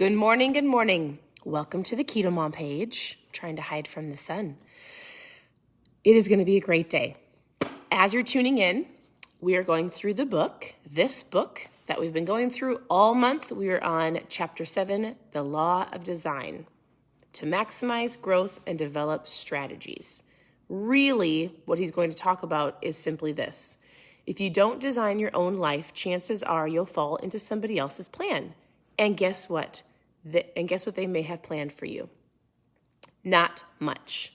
Good morning, good morning. Welcome to the KetoMom page. I'm trying to hide from the sun. It is going to be a great day. As you're tuning in, we are going through this book that we've been going through all month. We are on Chapter 7, The Law of Design, to maximize growth and develop strategies. Really, what he's going to talk about is simply this. If you don't design your own life, chances are you'll fall into somebody else's plan. And guess what? Guess what they may have planned for you? Not much.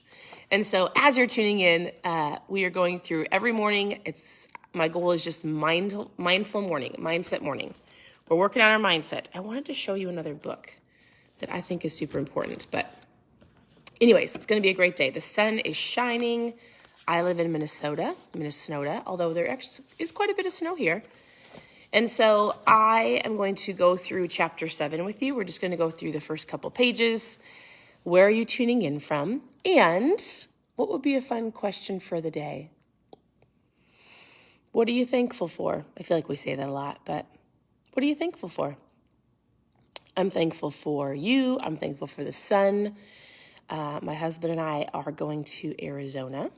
And so as you're tuning in, we are going through every morning. My goal is just mindful morning, mindset morning. We're working on our mindset. I wanted to show you another book that I think is super important. But anyways, it's going to be a great day. The sun is shining. I live in Minnesota, although there actually is quite a bit of snow here. And so I am going to go through Chapter 7 with you. We're just going to go through the first couple pages. Where are you tuning in from? And what would be a fun question for the day? What are you thankful for? I feel like we say that a lot, but what are you thankful for? I'm thankful for you. I'm thankful for the sun. My husband and I are going to Arizona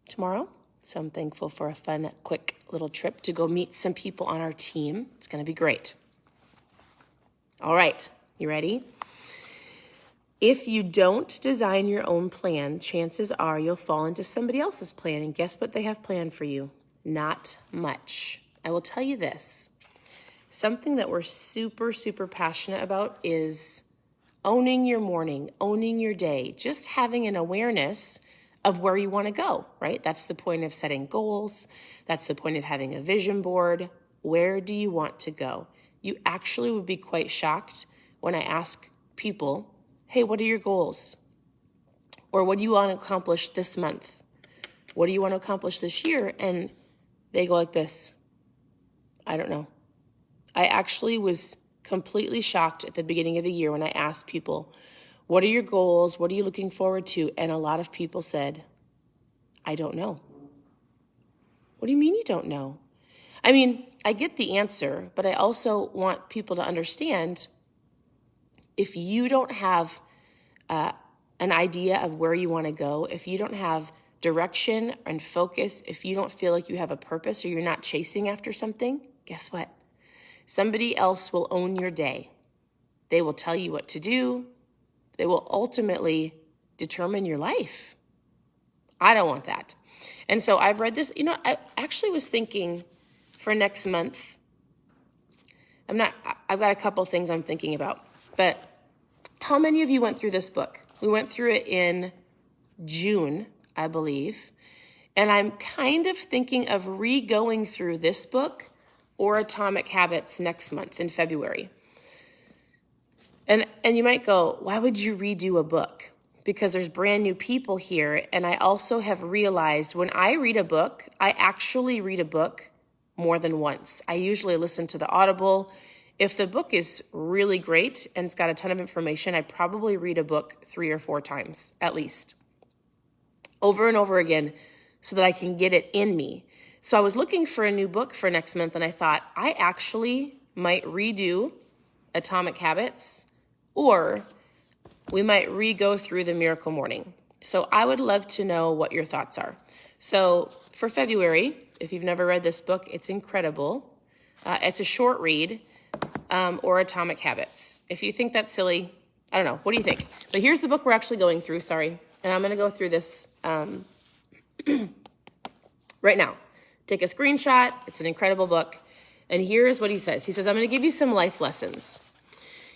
tomorrow. So I'm thankful for a fun, quick little trip to go meet some people on our team. It's going to be great. All right, you ready? If you don't design your own plan, chances are you'll fall into somebody else's plan. And guess what they have planned for you? Not much. I will tell you this. Something that we're super, super passionate about is owning your morning, owning your day, just having an awareness of where you want to go, right? That's the point of setting goals. That's the point of having a vision board. Where do you want to go? You actually would be quite shocked when I ask people, hey, what are your goals? Or what do you want to accomplish this month? What do you want to accomplish this year? And they go like this. I don't know. I actually was completely shocked at the beginning of the year when I asked people, what are your goals? What are you looking forward to? And a lot of people said, I don't know. What do you mean you don't know? I mean, I get the answer, but I also want people to understand if you don't have an idea of where you want to go, if you don't have direction and focus, if you don't feel like you have a purpose or you're not chasing after something, guess what? Somebody else will own your day. They will tell you what to do. They will ultimately determine your life. I don't want that. And so I've read this, I actually was thinking for next month, I've got a couple things I'm thinking about, but how many of you went through this book? We went through it in June, I believe, and I'm kind of thinking of re-going through this book or Atomic Habits next month in February. And you might go, why would you redo a book? Because there's brand new people here. And I also have realized when I read a book, I actually read a book more than once. I usually listen to the Audible. If the book is really great and it's got a ton of information, I probably read a book 3 or 4 times at least, over and over again, so that I can get it in me. So I was looking for a new book for next month, and I thought I actually might redo Atomic Habits, or we might re-go through the Miracle Morning. So I would love to know what your thoughts are. So for February, if you've never read this book, it's incredible. It's a short read, or Atomic Habits. If you think that's silly, I don't know. What do you think? But here's the book we're actually going through, and I'm going to go through this right now. Take a screenshot. It's an incredible book. And here's what he says. He says, I'm going to give you some life lessons.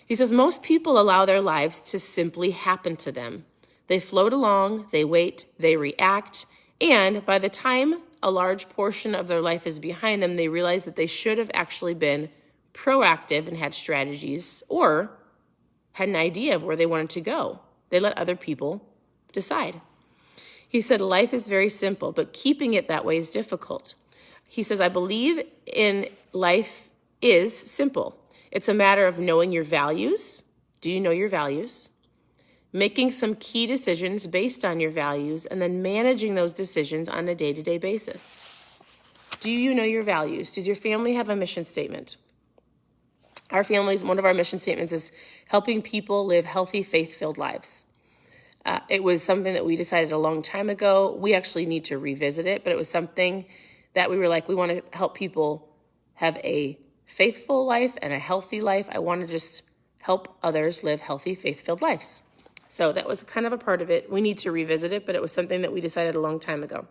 He says, most people allow their lives to simply happen to them. They float along, they wait, they react, and by the time a large portion of their life is behind them, they realize that they should have actually been proactive and had strategies or had an idea of where they wanted to go. They let other people decide. He said, life is very simple, but keeping it that way is difficult. He says, I believe in life is simple. It's a matter of knowing your values. Do you know your values? Making some key decisions based on your values, and then managing those decisions on a day-to-day basis. Do you know your values? Does your family have a mission statement? Our families, one of our mission statements is helping people live healthy, faith-filled lives. It was something that we decided a long time ago. We actually need to revisit it, but it was something that we were like, we want to help people have a faithful life and a healthy life. I want to just help others live healthy, faith-filled lives. So that was kind of a part of it. We need to revisit it, but it was something that we decided a long time ago.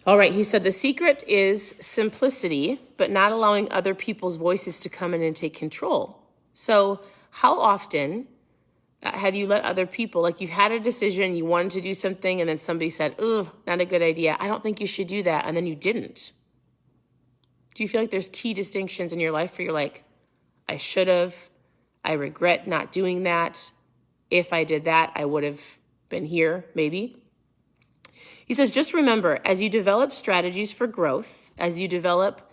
All right, he said, the secret is simplicity, but not allowing other people's voices to come in and take control. So how often have you let other people, like you've had a decision, you wanted to do something, and then somebody said, oh, not a good idea. I don't think you should do that. And then you didn't. Do you feel like there's key distinctions in your life where you're like, I should have, I regret not doing that. If I did that, I would have been here, maybe. He says, just remember, as you develop strategies for growth, as you develop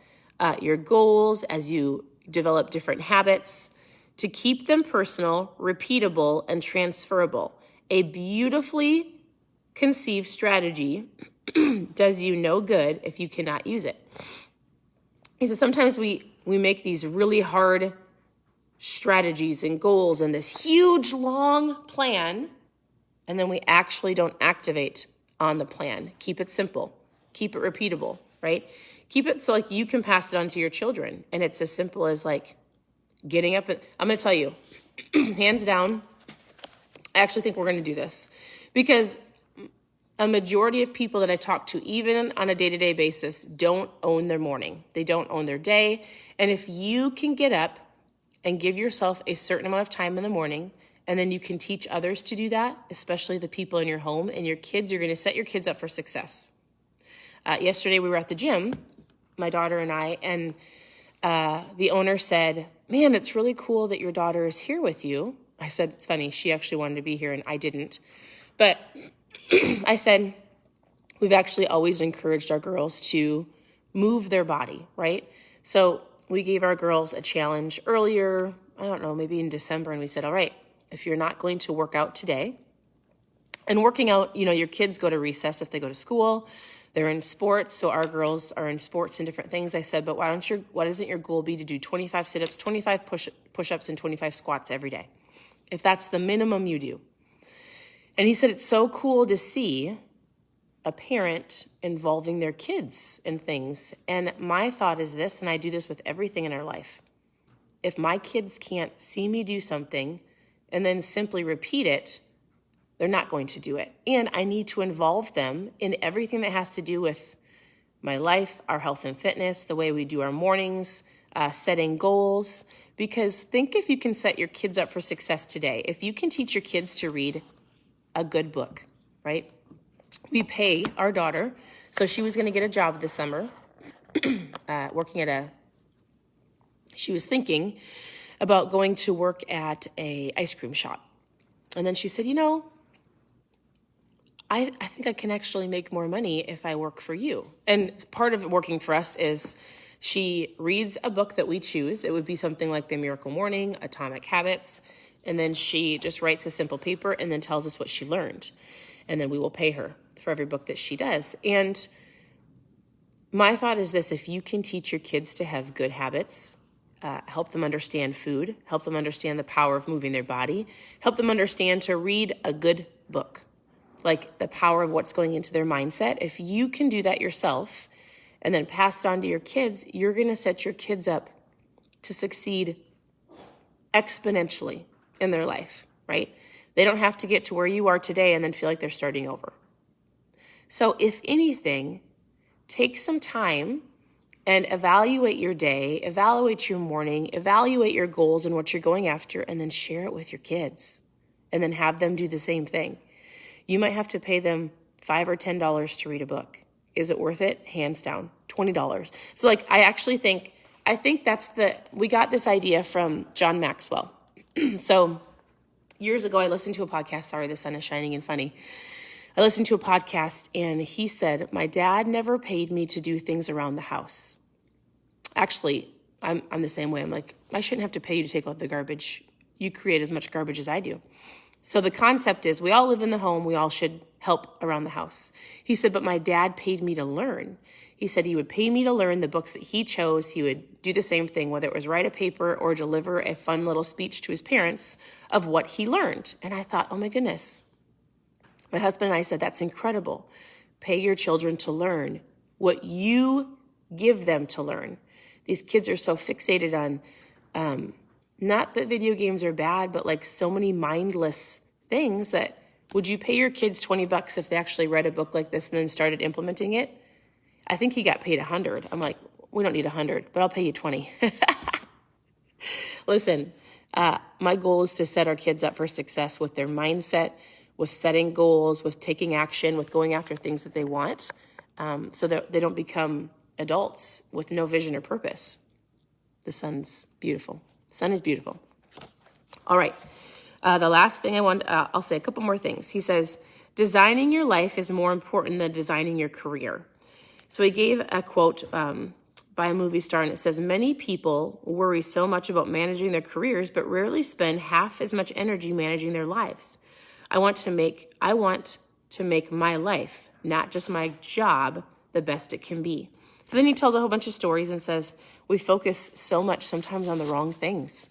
your goals, as you develop different habits, to keep them personal, repeatable, and transferable. A beautifully conceived strategy does you no good if you cannot use it. He says, sometimes we make these really hard strategies and goals and this huge, long plan, and then we actually don't activate on the plan. Keep it simple. Keep it repeatable, right? Keep it so like you can pass it on to your children. And it's as simple as like getting up. I'm going to tell you, hands down, I actually think we're going to do this because a majority of people that I talk to, even on a day-to-day basis, don't own their morning. They don't own their day. And if you can get up and give yourself a certain amount of time in the morning, and then you can teach others to do that, especially the people in your home and your kids, you're going to set your kids up for success. Yesterday we were at the gym, my daughter and I, and the owner said, man, it's really cool that your daughter is here with you. I said, it's funny, she actually wanted to be here and I didn't. But I said, we've actually always encouraged our girls to move their body, right? So we gave our girls a challenge earlier, I don't know, maybe in December, and we said, all right, if you're not going to work out today, and working out, you know, your kids go to recess if they go to school, they're in sports, so our girls are in sports and different things. I said, but why doesn't your goal be to do 25 sit-ups, 25 push-ups, and 25 squats every day? If that's the minimum you do. And he said, it's so cool to see a parent involving their kids in things. And my thought is this, and I do this with everything in our life. If my kids can't see me do something and then simply repeat it, they're not going to do it. And I need to involve them in everything that has to do with my life, our health and fitness, the way we do our mornings, setting goals. Because think if you can set your kids up for success today. If you can teach your kids to read a good book, right? We pay our daughter. So she was going to get a job this summer working at she was thinking about going to work at a ice cream shop. And then she said, you know, I think I can actually make more money if I work for you. And part of working for us is she reads a book that we choose. It would be something like The Miracle Morning, Atomic Habits. And then she just writes a simple paper and then tells us what she learned. And then we will pay her for every book that she does. And my thought is this, if you can teach your kids to have good habits, help them understand food, help them understand the power of moving their body, help them understand to read a good book, like the power of what's going into their mindset. If you can do that yourself and then pass it on to your kids, you're going to set your kids up to succeed exponentially in their life, right? They don't have to get to where you are today and then feel like they're starting over. So if anything, take some time and evaluate your day, evaluate your morning, evaluate your goals and what you're going after, and then share it with your kids and then have them do the same thing. You might have to pay them $5 or $10 to read a book. Is it worth it? Hands down, $20. So like, I think we got this idea from John Maxwell. So years ago, I listened to a podcast. Sorry, the sun is shining and funny. I listened to a podcast and he said, my dad never paid me to do things around the house. Actually, I'm the same way. I'm like, I shouldn't have to pay you to take out the garbage. You create as much garbage as I do. So the concept is we all live in the home. We all should help around the house. He said, but my dad paid me to learn. He said he would pay me to learn the books that he chose. He would do the same thing, whether it was write a paper or deliver a fun little speech to his parents of what he learned. And I thought, oh my goodness. My husband and I said, that's incredible. Pay your children to learn what you give them to learn. These kids are so fixated on, not that video games are bad, but like so many mindless things that would you pay your kids $20 if they actually read a book like this and then started implementing it? I think he got paid $100. I'm like, we don't need $100, but I'll pay you $20. Listen, my goal is to set our kids up for success with their mindset, with setting goals, with taking action, with going after things that they want, so that they don't become adults with no vision or purpose. The sun's beautiful. The sun is beautiful. All right. The last thing I'll say a couple more things. He says, designing your life is more important than designing your career. So he gave a quote by a movie star, and it says, many people worry so much about managing their careers, but rarely spend half as much energy managing their lives. I want to make my life, not just my job, the best it can be. So then he tells a whole bunch of stories and says, we focus so much sometimes on the wrong things.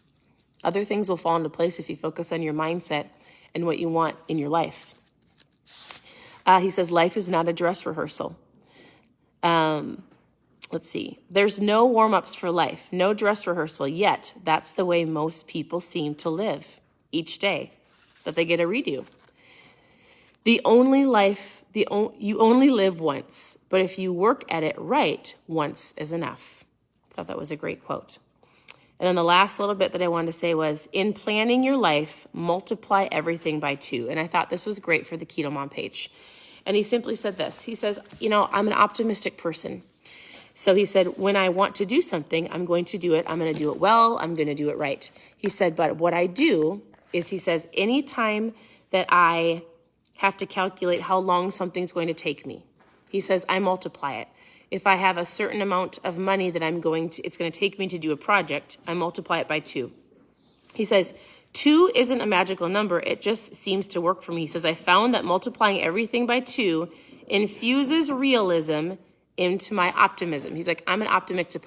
Other things will fall into place if you focus on your mindset and what you want in your life. He says, life is not a dress rehearsal. Let's see. There's no warm-ups for life, no dress rehearsal, yet that's the way most people seem to live each day, that they get a redo. You only live once, but if you work at it right, once is enough. I thought that was a great quote. And then the last little bit that I wanted to say was, in planning your life, multiply everything by 2. And I thought this was great for the Keto Mom page. And he simply said this. He says, I'm an optimistic person. So he said, when I want to do something, I'm going to do it. I'm going to do it well. I'm going to do it right. He said, but what I do is, he says, anytime that I have to calculate how long something's going to take me, he says, I multiply it. If I have a certain amount of money that it's going to take me to do a project, I multiply it by 2. He says, 2 isn't a magical number. It just seems to work for me. He says, I found that multiplying everything by 2 infuses realism into my optimism. He's like, I'm an optimistic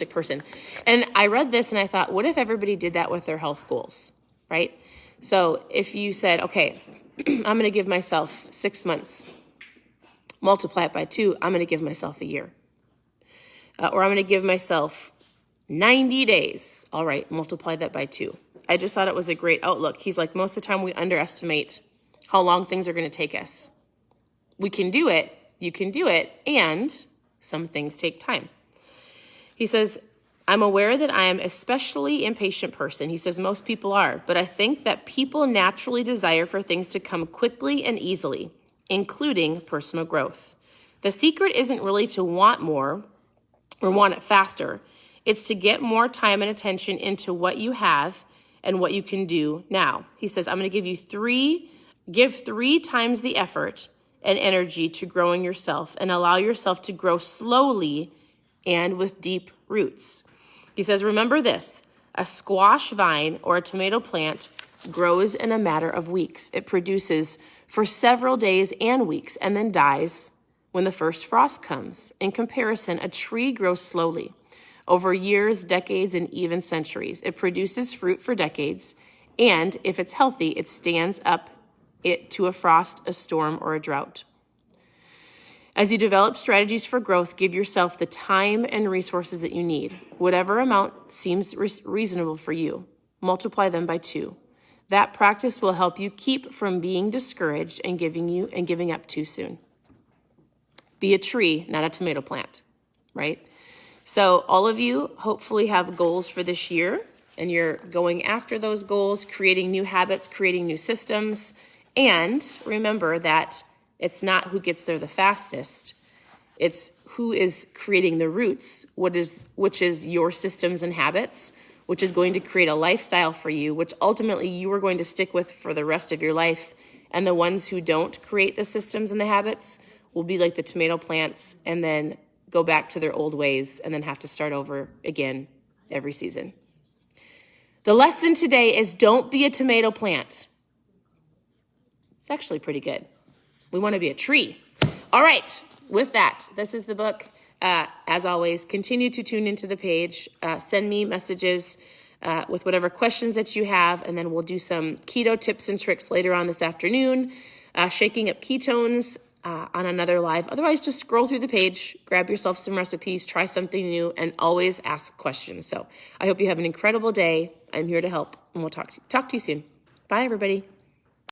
person. And I read this and I thought, what if everybody did that with their health goals, right? So if you said, okay, I'm going to give myself 6 months, multiply it by 2, I'm going to give myself a year. Or I'm going to give myself 90 days. All right, multiply that by 2. I just thought it was a great outlook. He's like, most of the time we underestimate how long things are going to take us. We can do it, you can do it, and some things take time. He says, I'm aware that I am especially impatient person. He says most people are, but I think that people naturally desire for things to come quickly and easily, including personal growth. The secret isn't really to want more or want it faster. It's to get more time and attention into what you have and what you can do now. He says, I'm going to give 3 times the effort and energy to growing yourself, and allow yourself to grow slowly and with deep roots. He says, remember this, a squash vine or a tomato plant grows in a matter of weeks. It produces for several days and weeks and then dies when the first frost comes. In comparison, a tree grows slowly over years, decades, and even centuries. It produces fruit for decades, and if it's healthy, it stands up to a frost, a storm, or a drought. As you develop strategies for growth, give yourself the time and resources that you need. Whatever amount seems reasonable for you, multiply them by 2. That practice will help you keep from being discouraged and giving up too soon. Be a tree, not a tomato plant, right? So all of you hopefully have goals for this year, and you're going after those goals, creating new habits, creating new systems. And remember that it's not who gets there the fastest. It's who is creating the roots, which is your systems and habits, which is going to create a lifestyle for you, which ultimately you are going to stick with for the rest of your life. And the ones who don't create the systems and the habits will be like the tomato plants and then go back to their old ways and then have to start over again every season. The lesson today is don't be a tomato plant. It's actually pretty good. We want to be a tree. All right. With that, this is the book. As always, continue to tune into the page. Send me messages with whatever questions that you have, and then we'll do some keto tips and tricks later on this afternoon, shaking up ketones on another live. Otherwise, just scroll through the page, grab yourself some recipes, try something new, and always ask questions. So I hope you have an incredible day. I'm here to help, and we'll talk to you soon. Bye, everybody.